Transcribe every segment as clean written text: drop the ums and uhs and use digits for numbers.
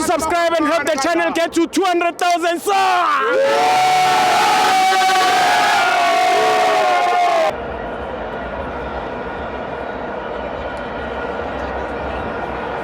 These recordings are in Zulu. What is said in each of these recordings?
subscribe and help the channel get to 200,000 subs.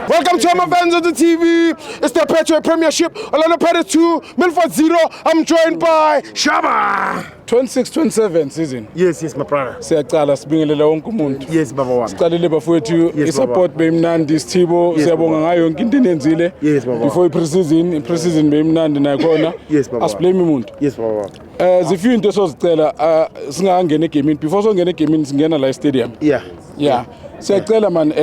Welcome to my fans of the TV. It's the Petro Premiership. Orlando Pirates 2, Milford 0. I'm joined by Shaba. 26-27 season. Yes, my brother. Siyacala sibingelela wonke umuntu. Yes, baba wami. Sicalile bafowethu isupport beyimnandi Sithibo siyabonga ngayo yonke into enenzile. Yes, baba. Before i-preseason beyimnandi nakhona. Yes, baba. Asiblame umuntu. Yes, baba. Zifike into esozicela singangena egamini. Before songena egamini singena la stadium. Yeah. Siyacela man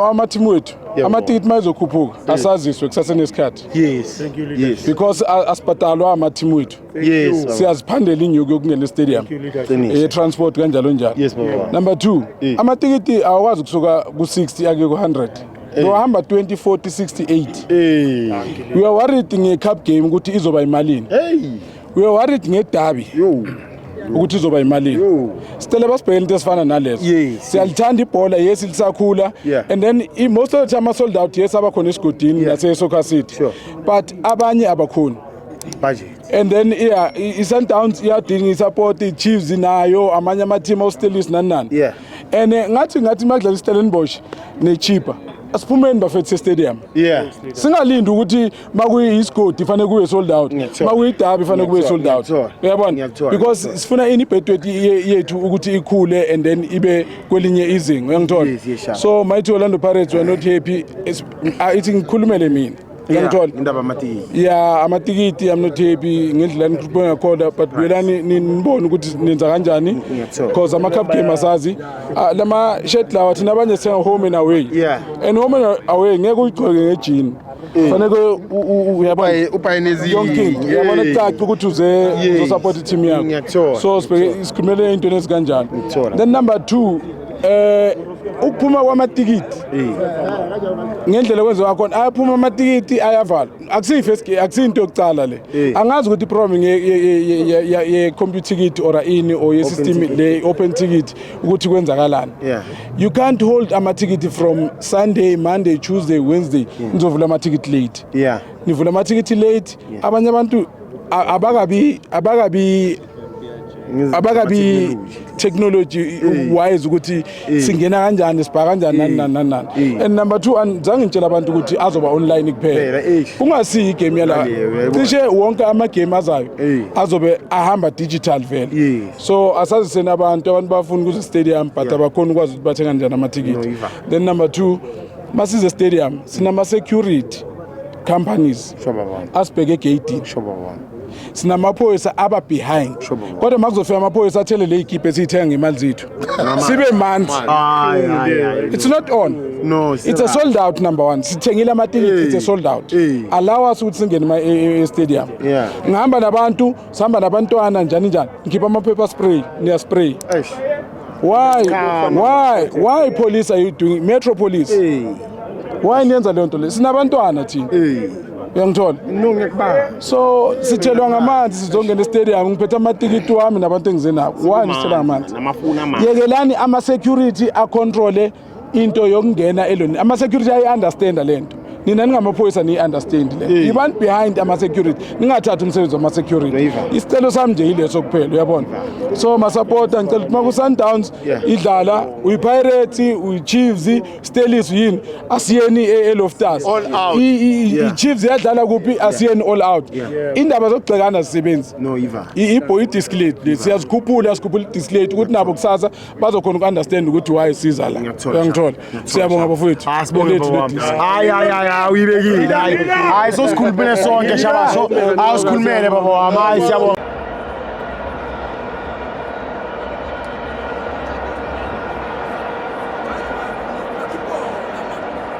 ama-team wethu amatikiti mayezokhuphuka asaziswe kusasenesikhathi. Yes. Because asibhadalwa ama-team wethu. Yes. Siyaziphandela inyuku yokungena estadium. Transport kanjalo njalo. Yes, baba. Number 2, amatikiti awakwazi kusuka ku-60 ake ku-100. Ngohamba 20, 40, 68. We are worried nge-cup game ukuthi izoba imalini. We are worried ngedabi. Ukuthi izoba imalini. Sicela basibhekele into esifana nalezo. Siyalithanda ibhola, yes lisakhula, and then most of the time sold out, yes abakhona esigodini nase-Soccer City, but abanye abakhona budget. And then i-Sundowns iyadinga i-support, i-Chiefs nayo amanye ama-team au-Steelers nani. And ngathi makudlala i-Stellenbosch ne-Chippa asiphumeni bafethu stadium. Singalindi ukuthi makuyi-Isigodi fanele kube sold out, makuyi-Derby fanele kube sold out. Uyabona? Because sifuna ibhedwethu yethu ukuthi ikhule and then ibe kwelinye izinga. Uyangithola? So mighty Orlando Pirates were not happy. Ithi ngikhulumele mina. Indaba amatikiti. Amatikiti I'm not happy ngendlela nikhuluma ngakhona, but belani nibone ukuthi nenza kanjani because ama-cup game asazi lama shirt lawa thina abanye senga home and away. And home and away ngeke uyigcoke ngejini. Fanele upayenezi uyabona kucaca ukuthi uzosupport i-team yakho. So sikhulumele into ezikanjani. Then number 2, ukuphuma kwamatikiti ngendlela kwenziwa khona ayaphuma amatikiti ayavala, akusinto yokucala le. Angazi ukuthi problem ye-computer ticket or ini or ye-system le open ticket ukuthi kwenzakalani. You can't hold amatikiti from Sunday, Monday, Tuesday, Wednesday nizovula amatikiti late. Nivula amatikiti late, abanye abantu abakabi technology wise ukuthi singena kanjani sibha kanjani nani. And number 2, anzange ngitshela abantu ukuthi azoba online kuphela. Ungasi igame yala. Cishe wonke ama game azayo azobe ahamba digital vele. So asazise abantu bafuna ukuze stadium but abakhona ukwazi ukuthi bathenga kanjani amatikiti. Then number 2, masize stadium sinama security companies asibheke egate. Sinamaphoyisa aba behind. Kodwa makuzofika amaphoyisa athele le ikhiphe esithenga ngemali zethu. Sibe manzi. It's not on. No, it's a sold out. Number 1. Sithengile amatikiti, it's a sold out. Allow us ukuthi singene stadium. Ngihamba nabantu, sihamba nabantwana njani. Ngikhipha ama-pepper spray, niya spray. Why police are you doing? Metro Police. Why niyenza leyo nto le? Sinabantwana thina. Uyangithola? So sithelwa ngamanzi sizongena estadium ngiphethe amatikiti wami nabantu engize nabo. Why sithelwa ngamanzi? Yekelani ama-security acontrole into yokungena eloni. Ama-security ayi-understand lento. Nina ningamaphoyisa niyi-understand le. Ibani behind ama-security. Ningathathi umsebenzi wama-security. Isicelo sami nje yileso kuphela, uyabona. So masupporta ngicela ukuthi maku-Sundowns idlala, uyi-Pirates, uyi-Chiefs, Steelers yini, asiyeni e-Loftus. I-Chiefs yadlala kuphi, asiyeni all out. Indaba zokugxekana zisebenzi. I-disc late. Siyazikhuphula i-disc late ukuthi nabo kusasa bazokhona uku-understand ukuthi why siza la. Uyangithola? Siyabonga bafowethu. Uyibekile hayi so sikhulumele sonke shabaso awusikhulumele baba wami. Hayi siyabonga.